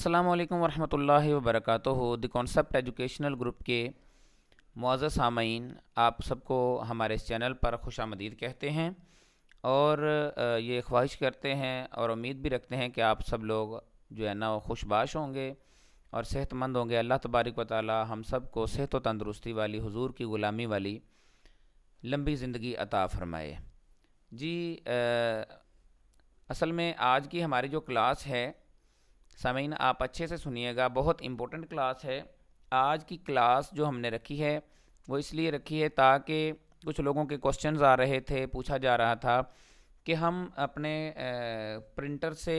अस्सलाम वालेकुम वरहमतुल्लाहि वबरकातुहू। द कॉन्सेप्ट एजुकेशनल ग्रुप के मुअज़्ज़ज़ सामईन, आप सबको हमारे इस चैनल पर खुशामदीद कहते हैं और ये ख्वाहिश करते हैं और उम्मीद भी रखते हैं कि आप सब लोग जो है ना वो खुशबाश होंगे और सेहतमंद होंगे। अल्लाह तबारक व तआला हम सब को सेहत व तंदरुस्ती वाली, हुजूर की ग़ुलामी वाली लंबी ज़िंदगी अता फ़रमाए। जी असल में आज की हमारी जो क्लास है सामीन, आप अच्छे से सुनिएगा, बहुत इम्पोर्टेंट क्लास है। आज की क्लास जो हमने रखी है वो इसलिए रखी है ताकि कुछ लोगों के क्वेश्चंस आ रहे थे, पूछा जा रहा था कि हम अपने प्रिंटर से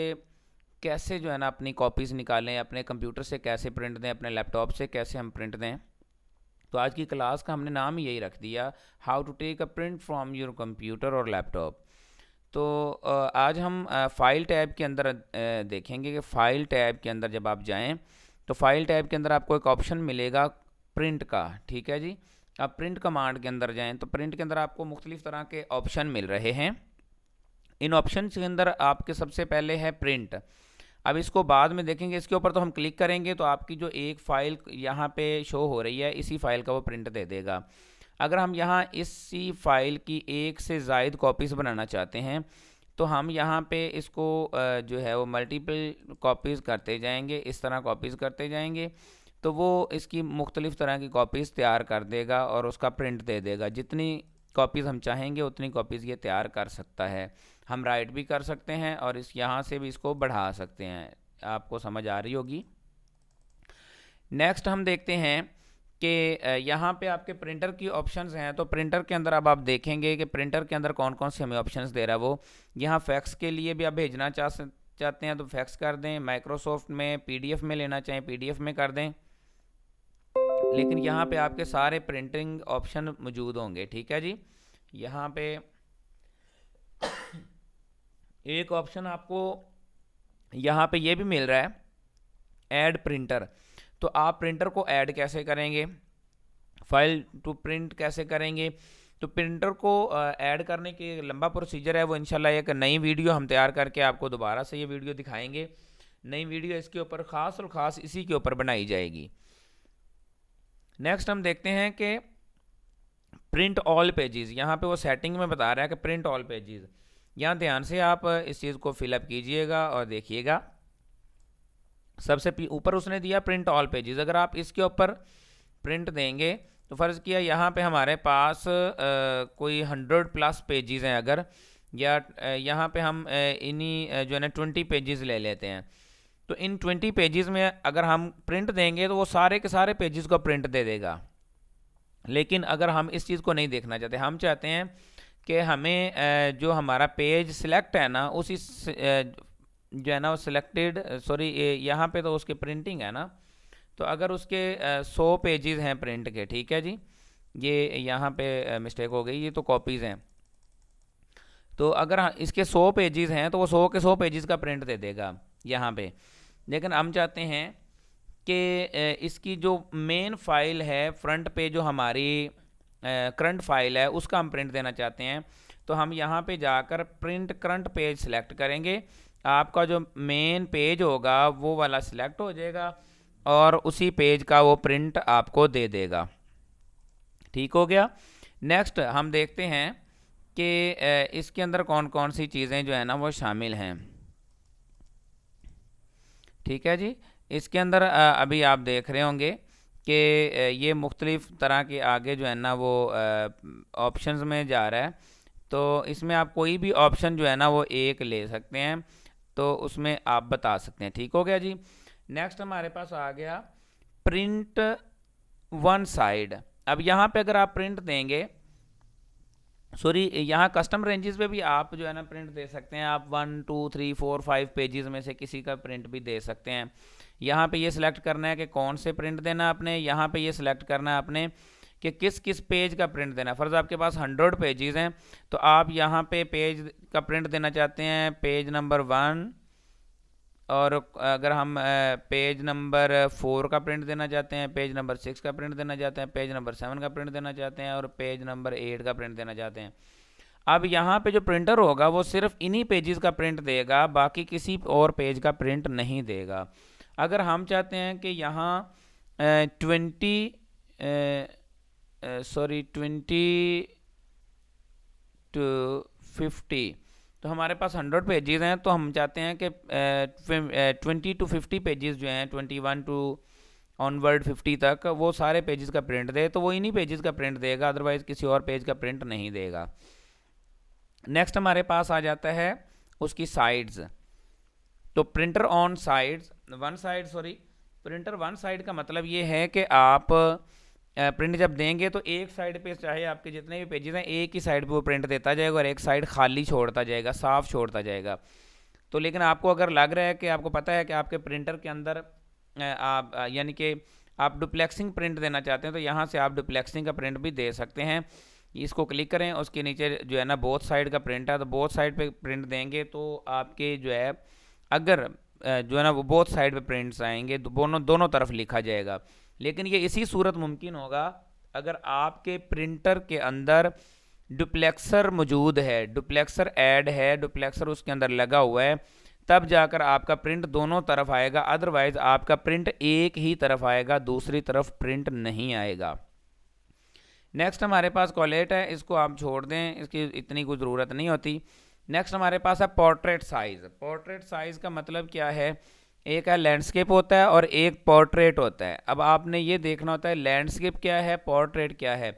कैसे जो है ना अपनी कॉपीज़ निकालें, अपने कंप्यूटर से कैसे प्रिंट दें, अपने लैपटॉप से कैसे हम प्रिंट दें। तो आज की क्लास का हमने नाम ही यही रख दिया, how to take a print from your computer और लैपटॉप। तो आज हम फ़ाइल टैब के अंदर देखेंगे कि फ़ाइल टैब के अंदर जब आप जाएं तो फ़ाइल टैब के अंदर आपको एक ऑप्शन मिलेगा प्रिंट का। ठीक है जी, आप प्रिंट कमांड के अंदर जाएं तो प्रिंट के अंदर आपको मुख्तलिफ़ तरह के ऑप्शन मिल रहे हैं। इन ऑप्शन के अंदर आपके सबसे पहले है प्रिंट। अब इसको बाद में देखेंगे, इसके ऊपर तो हम क्लिक करेंगे तो आपकी जो एक फ़ाइल यहाँ पे शो हो रही है इसी फ़ाइल का वो प्रिंट दे देगा। अगर हम यहाँ इसी फ़ाइल की एक से ज़ायद कॉपीज़ बनाना चाहते हैं तो हम यहाँ पे इसको जो है वो मल्टीपल कॉपीज़ करते जाएंगे, इस तरह कॉपीज़ करते जाएंगे तो वो इसकी मुख्तलिफ़ तरह की कॉपीज़ तैयार कर देगा और उसका प्रिंट दे देगा। जितनी कॉपीज़ हम चाहेंगे उतनी कॉपीज़ ये तैयार कर सकता है। हम राइट भी कर सकते हैं और इस यहाँ से भी इसको बढ़ा सकते हैं। आपको समझ आ रही होगी। नेक्स्ट हम देखते हैं कि यहाँ पे आपके प्रिंटर की ऑप्शंस हैं। तो प्रिंटर के अंदर अब आप देखेंगे कि प्रिंटर के अंदर कौन कौन से हमें ऑप्शंस दे रहा है वो। यहाँ फैक्स के लिए भी आप भेजना चाहते हैं तो फैक्स कर दें, माइक्रोसॉफ्ट में पीडीएफ में लेना चाहें पीडीएफ में कर दें, लेकिन यहाँ पे आपके सारे प्रिंटिंग ऑप्शन मौजूद होंगे। ठीक है जी, यहाँ पे एक ऑप्शन आपको यहाँ पे ये भी मिल रहा है, ऐड प्रिंटर। तो आप प्रिंटर को ऐड कैसे करेंगे, फाइल टू प्रिंट कैसे करेंगे। तो प्रिंटर को ऐड करने की लंबा प्रोसीजर है, वो इंशाल्लाह एक नई वीडियो हम तैयार करके आपको दोबारा से ये वीडियो दिखाएंगे। नई वीडियो इसके ऊपर ख़ास और ख़ास इसी के ऊपर बनाई जाएगी। नेक्स्ट हम देखते हैं कि प्रिंट ऑल पेजेस। यहाँ पे वो सेटिंग में बता रहा है कि प्रिंट ऑल पेजेस। यहाँ ध्यान से आप इस चीज़ को फिलअप कीजिएगा और देखिएगा। सबसे ऊपर उसने दिया प्रिंट ऑल पेजेस। अगर आप इसके ऊपर प्रिंट देंगे तो फ़र्ज़ किया यहाँ पे हमारे पास कोई 100+ पेजेस हैं अगर, या यहाँ पे हम इन्हीं जो है ना 20 पेजेस ले लेते हैं। तो इन 20 पेजेस में अगर हम प्रिंट देंगे तो वो सारे के सारे पेजेस को प्रिंट दे देगा। लेकिन अगर हम इस चीज़ को नहीं देखना चाहते, हम चाहते हैं कि हमें जो हमारा पेज सिलेक्ट है ना उसी जो है ना वो सिलेक्टेड, सॉरी यहाँ पे तो उसकी प्रिंटिंग है ना, तो अगर उसके 100 पेजेस हैं प्रिंट के, ठीक है जी, ये यहाँ पे मिस्टेक हो गई, ये तो कॉपीज़ हैं। तो अगर इसके 100 पेजेस हैं तो वो 100 के 100 पेजेस का प्रिंट दे देगा यहाँ पे। लेकिन हम चाहते हैं कि इसकी जो मेन फाइल है, फ्रंट पे जो हमारी करंट फाइल है उसका हम प्रिंट देना चाहते हैं। तो हम यहाँ पे जाकर प्रिंट करंट पेज सिलेक्ट करेंगे। आपका जो मेन पेज होगा वो वाला सिलेक्ट हो जाएगा और उसी पेज का वो प्रिंट आपको दे देगा। ठीक हो गया। नेक्स्ट हम देखते हैं कि इसके अंदर कौन कौन सी चीज़ें जो है ना वो शामिल हैं। ठीक है जी, इसके अंदर अभी आप देख रहे होंगे कि ये मुख्तलिफ़ तरह के आगे जो है ना वो ऑप्शंस में जा रहा है। तो इसमें आप कोई भी ऑप्शन जो है ना वो एक ले सकते हैं, तो उसमें आप बता सकते हैं। ठीक हो गया जी। नेक्स्ट हमारे पास आ गया प्रिंट वन साइड। अब यहाँ पे अगर आप प्रिंट देंगे, सॉरी यहाँ कस्टम रेंजेस पे भी आप जो है ना प्रिंट दे सकते हैं। आप 1 2 3 4 5 पेजेस में से किसी का प्रिंट भी दे सकते हैं। यहाँ पे ये सिलेक्ट करना है कि कौन से प्रिंट देना है आपने। यहाँ पे ये सिलेक्ट करना है आपने कि किस किस पेज का प्रिंट देना है। फ़र्ज़ आपके पास 100 पेजेस हैं तो आप यहाँ पे पेज का प्रिंट देना चाहते हैं पेज नंबर 1, और अगर हम पेज नंबर 4 का प्रिंट देना चाहते हैं, पेज नंबर 6 का प्रिंट देना चाहते हैं, पेज नंबर 7 का प्रिंट देना चाहते हैं और पेज नंबर 8 का प्रिंट देना चाहते हैं। अब यहाँ पे जो प्रिंटर होगा वो सिर्फ इन्हीं पेजेस का प्रिंट देगा, बाकी किसी और पेज का प्रिंट नहीं देगा। अगर हम चाहते हैं कि यहाँ 20 टू 50, तो हमारे पास 100 पेजेस हैं, तो हम चाहते हैं कि 20 टू 50 पेजेस जो हैं, 21 टू ऑनवर्ड 50 तक, वो सारे पेजेस का प्रिंट दे, तो वो इन्हीं पेजेस का प्रिंट देगा, अदरवाइज किसी और पेज का प्रिंट नहीं देगा। नेक्स्ट हमारे पास आ जाता है उसकी साइड्स। तो printer on sides, printer one side का मतलब ये है कि आप प्रिंट जब देंगे तो एक साइड पे चाहे आपके जितने भी पेजेस हैं एक ही साइड पे वो प्रिंट देता जाएगा और एक साइड खाली छोड़ता जाएगा, साफ छोड़ता जाएगा। तो लेकिन आपको अगर लग रहा है कि आपको पता है कि आपके प्रिंटर के अंदर आप यानी कि आप डुप्लेक्सिंग प्रिंट देना चाहते हैं, तो यहाँ से आप डुप्लेक्सिंग का प्रिंट भी दे सकते हैं। इसको क्लिक करें, उसके नीचे जो है ना बोथ साइड का प्रिंट है, तो बोथ साइड पे प्रिंट देंगे तो आपके जो है अगर जो है ना वो बोथ साइड पे प्रिंट्स आएंगे, तो दोनों तरफ लिखा जाएगा। लेकिन ये इसी सूरत मुमकिन होगा अगर आपके प्रिंटर के अंदर डुप्लेक्सर मौजूद है, डुप्लेक्सर ऐड है, डुप्लेक्सर उसके अंदर लगा हुआ है, तब जाकर आपका प्रिंट दोनों तरफ आएगा। अदरवाइज आपका प्रिंट एक ही तरफ आएगा, दूसरी तरफ प्रिंट नहीं आएगा। नेक्स्ट हमारे पास कॉलेट है, इसको आप छोड़ दें, इसकी इतनी कोई ज़रूरत नहीं होती। नेक्स्ट हमारे पास है पोर्ट्रेट साइज़। पोर्ट्रेट साइज़ का मतलब क्या है, एक है लैंडस्केप होता है और एक पोर्ट्रेट होता है। अब आपने ये देखना होता है लैंडस्केप क्या है, पोर्ट्रेट क्या है।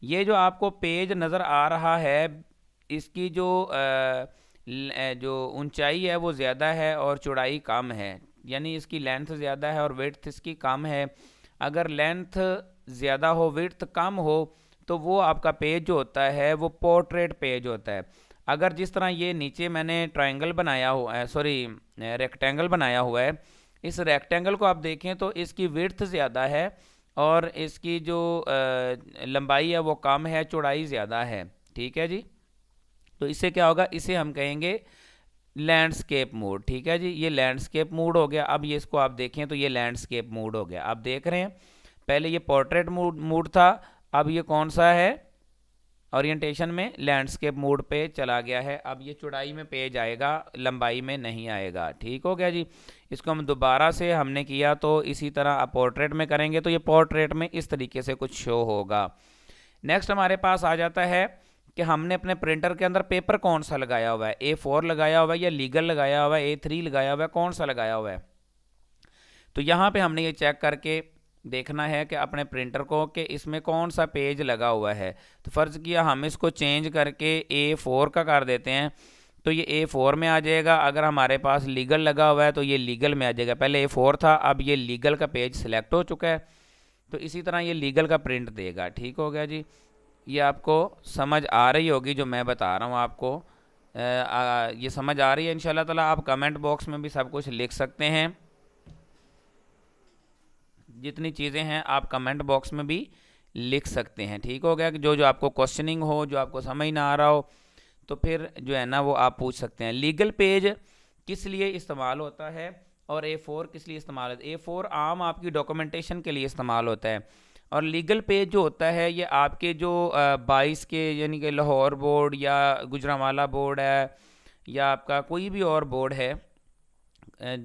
ये जो आपको पेज नज़र आ रहा है, इसकी जो ऊंचाई है वो ज़्यादा है और चौड़ाई कम है, यानी इसकी लेंथ ज़्यादा है और विड्थ इसकी कम है। अगर लेंथ ज़्यादा हो विड्थ कम हो तो वो आपका पेज जो होता है वो पोर्ट्रेट पेज होता है। अगर जिस तरह ये नीचे मैंने ट्रायंगल बनाया हुआ है, रेक्टेंगल बनाया हुआ है, इस रेक्टेंगल को आप देखें तो इसकी विड्थ ज़्यादा है और इसकी जो लंबाई है वो कम है, चौड़ाई ज़्यादा है। ठीक है जी, तो इससे क्या होगा, इसे हम कहेंगे लैंडस्केप मोड। ठीक है जी, ये लैंडस्केप मोड हो गया। अब ये इसको आप देखें तो ये लैंडस्केप मोड हो गया। आप देख रहे हैं पहले ये पोर्ट्रेट मोड था, अब ये कौन सा है, ओरिएंटेशन में लैंडस्केप मोड पे चला गया है। अब ये चौड़ाई में पेज आएगा, लंबाई में नहीं आएगा। ठीक हो गया जी। इसको हम दोबारा से हमने किया तो इसी तरह आप पोर्ट्रेट में करेंगे तो ये पोर्ट्रेट में इस तरीके से कुछ शो होगा। नेक्स्ट हमारे पास आ जाता है कि हमने अपने प्रिंटर के अंदर पेपर कौन सा लगाया हुआ है, A4 लगाया हुआ है या लीगल लगाया हुआ है, A3 लगाया हुआ है, कौन सा लगाया हुआ है। तो यहाँ पे हमने ये चेक करके देखना है कि अपने प्रिंटर को कि इसमें कौन सा पेज लगा हुआ है। तो फ़र्ज़ किया हम इसको चेंज करके A4 का कर देते हैं तो ये A4 में आ जाएगा। अगर हमारे पास लीगल लगा हुआ है तो ये लीगल में आ जाएगा। पहले A4 था, अब ये लीगल का पेज सिलेक्ट हो चुका है, तो इसी तरह ये लीगल का प्रिंट देगा। ठीक हो गया जी, ये आपको समझ आ रही होगी जो मैं बता रहा हूँ आपको। ये समझ आ रही है इंशाल्लाह ताला। आप कमेंट बॉक्स में भी सब कुछ लिख सकते हैं, जितनी चीज़ें हैं आप कमेंट बॉक्स में भी लिख सकते हैं। ठीक हो गया कि जो जो आपको क्वेश्चनिंग हो, जो आपको समझ ना आ रहा हो, तो फिर जो है ना वो आप पूछ सकते हैं। लीगल पेज किस लिए इस्तेमाल होता है और A4 किस लिए इस्तेमाल होता है। A4 आम आपकी डॉक्यूमेंटेशन के लिए इस्तेमाल होता है और लीगल पेज जो होता है ये आपके जो 22 के यानी कि लाहौर बोर्ड या गुजरांवाला बोर्ड है या आपका कोई भी और बोर्ड है,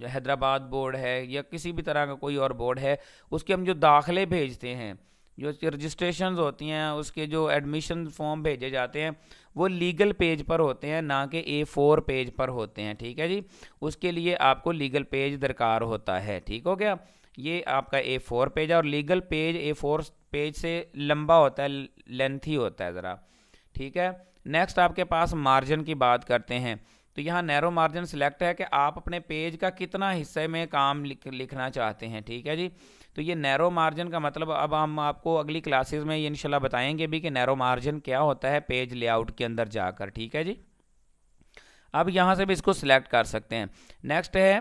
हैदराबाद बोर्ड है या किसी भी तरह का कोई और बोर्ड है, उसके हम जो दाखिले भेजते हैं, जो रजिस्ट्रेशन होती हैं, उसके जो एडमिशन फॉर्म भेजे जाते हैं वो लीगल पेज पर होते हैं, ना कि A4 पेज पर होते हैं। ठीक है जी, उसके लिए आपको लीगल पेज दरकार होता है। ठीक हो गया, ये आपका A4 पेज है और लीगल पेज A4 पेज से लंबा होता है, लेंथी होता है ज़रा। ठीक है, नेक्स्ट आपके पास मार्जिन की बात करते हैं। तो यहाँ नैरो मार्जिन सिलेक्ट है कि आप अपने पेज का कितना हिस्से में काम लिखना चाहते हैं। ठीक है जी, तो ये नैरो मार्जिन का मतलब अब हम आपको अगली क्लासेस में ये इंशाल्लाह बताएंगे भी कि नैरो मार्जिन क्या होता है पेज लेआउट के अंदर जाकर। ठीक है जी, अब यहाँ से भी इसको सिलेक्ट कर सकते हैं। नेक्स्ट है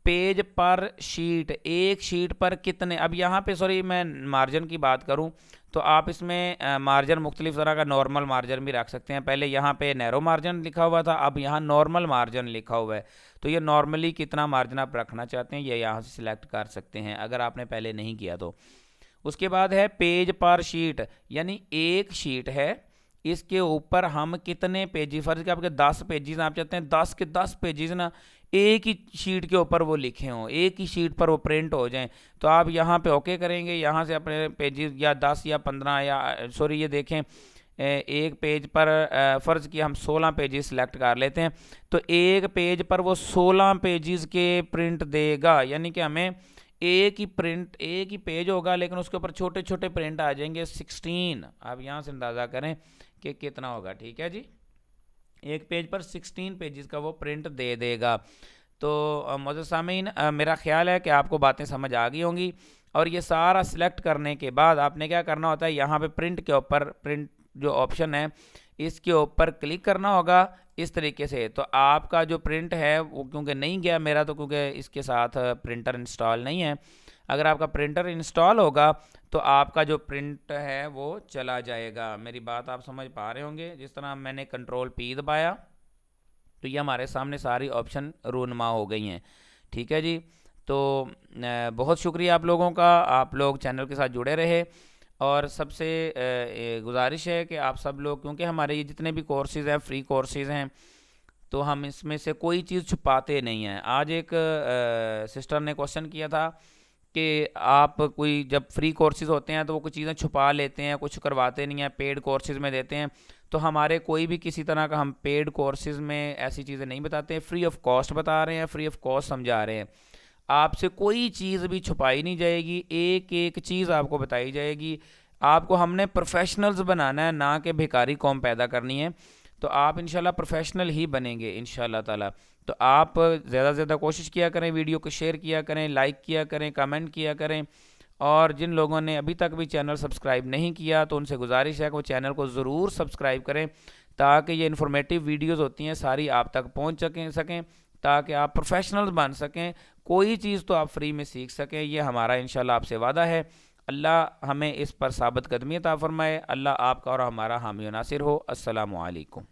पेज पर शीट, एक शीट पर कितने। अब यहाँ पे मैं मार्जिन की बात करूँ तो आप इसमें मार्जिन मुख्तलिफ तरह का नॉर्मल मार्जिन भी रख सकते हैं। पहले यहाँ पे नैरो मार्जिन लिखा हुआ था, अब यहाँ नॉर्मल मार्जिन लिखा हुआ है, तो ये नॉर्मली कितना मार्जिन आप रखना चाहते हैं ये यहाँ से सिलेक्ट कर सकते हैं अगर आपने पहले नहीं किया तो। उसके बाद है पेज पर शीट, यानी एक शीट है, इसके ऊपर हम कितने पेजेस, फर्ज के आपके 10 पेजेस आप चाहते हैं 10 के 10 पेजेस ना एक ही शीट के ऊपर वो लिखे हों, एक ही शीट पर वो प्रिंट हो जाएं। तो आप यहाँ पे ओके करेंगे, यहाँ से अपने पेजेस या 10 या 15 या सॉरी ये देखें एक पेज पर फ़र्ज़ किया हम 16 पेजेस सिलेक्ट कर लेते हैं, तो एक पेज पर वो 16 पेजेस के प्रिंट देगा। यानी कि हमें एक ही पेज होगा लेकिन उसके ऊपर छोटे छोटे प्रिंट आ जाएंगे 16। आप यहाँ से अंदाज़ा करें कि कितना होगा। ठीक है जी, एक पेज पर 16 पेजेस का वो प्रिंट दे देगा। तो मौजूद सामीन, मेरा ख्याल है कि आपको बातें समझ आ गई होंगी। और ये सारा सिलेक्ट करने के बाद आपने क्या करना होता है, यहाँ पे प्रिंट के ऊपर, प्रिंट जो ऑप्शन है इसके ऊपर क्लिक करना होगा इस तरीके से। तो आपका जो प्रिंट है वो क्योंकि नहीं गया मेरा, तो क्योंकि इसके साथ प्रिंटर इंस्टॉल नहीं है। अगर आपका प्रिंटर इंस्टॉल होगा तो आपका जो प्रिंट है वो चला जाएगा। मेरी बात आप समझ पा रहे होंगे। जिस तरह मैंने कंट्रोल P दबाया तो ये हमारे सामने सारी ऑप्शन रूनुमा हो गई हैं। ठीक है जी, तो बहुत शुक्रिया आप लोगों का, आप लोग चैनल के साथ जुड़े रहे। और सबसे गुजारिश है कि आप सब लोग, क्योंकि हमारे ये जितने भी कोर्सेज़ हैं फ्री कोर्सेज़ हैं, तो हम इसमें से कोई चीज़ छुपाते नहीं हैं। आज एक सिस्टर ने क्वेश्चन किया था कि आप कोई जब फ्री कोर्सेज़ होते हैं तो वो कुछ चीज़ें छुपा लेते हैं, कुछ करवाते नहीं हैं, पेड कोर्सेज़ में देते हैं। तो हमारे कोई भी किसी तरह का हम पेड कोर्सेज़ में ऐसी चीज़ें नहीं बताते हैं, फ्री ऑफ कॉस्ट बता रहे हैं, फ्री ऑफ कॉस्ट समझा रहे हैं। आपसे कोई चीज़ भी छुपाई नहीं जाएगी, एक एक चीज़ आपको बताई जाएगी। आपको हमने प्रोफेशनल्स बनाना है, ना कि भिखारी कौम पैदा करनी है। तो आप इंशाल्लाह प्रोफेशनल ही बनेंगे इंशाल्लाह ताला। तो आप ज़्यादा से ज़्यादा कोशिश किया करें, वीडियो को शेयर किया करें, लाइक किया करें, कमेंट किया करें। और जिन लोगों ने अभी तक भी चैनल सब्सक्राइब नहीं किया तो उनसे गुजारिश है कि वो चैनल को ज़रूर सब्सक्राइब करें, ताकि ये इन्फॉर्मेटिव वीडियोज़ होती हैं सारी आप तक पहुँच सकें, ताकि आप प्रोफेशनल बन सकें, कोई चीज़ तो आप फ्री में सीख सकें। ये हमारा इंशाल्लाह आपसे वादा है। अल्लाह हमें इस पर साबित कदमी अता फरमाए। अल्लाह आपका और हमारा हामी व नासिर हो। अस्सलामु अलैकुम।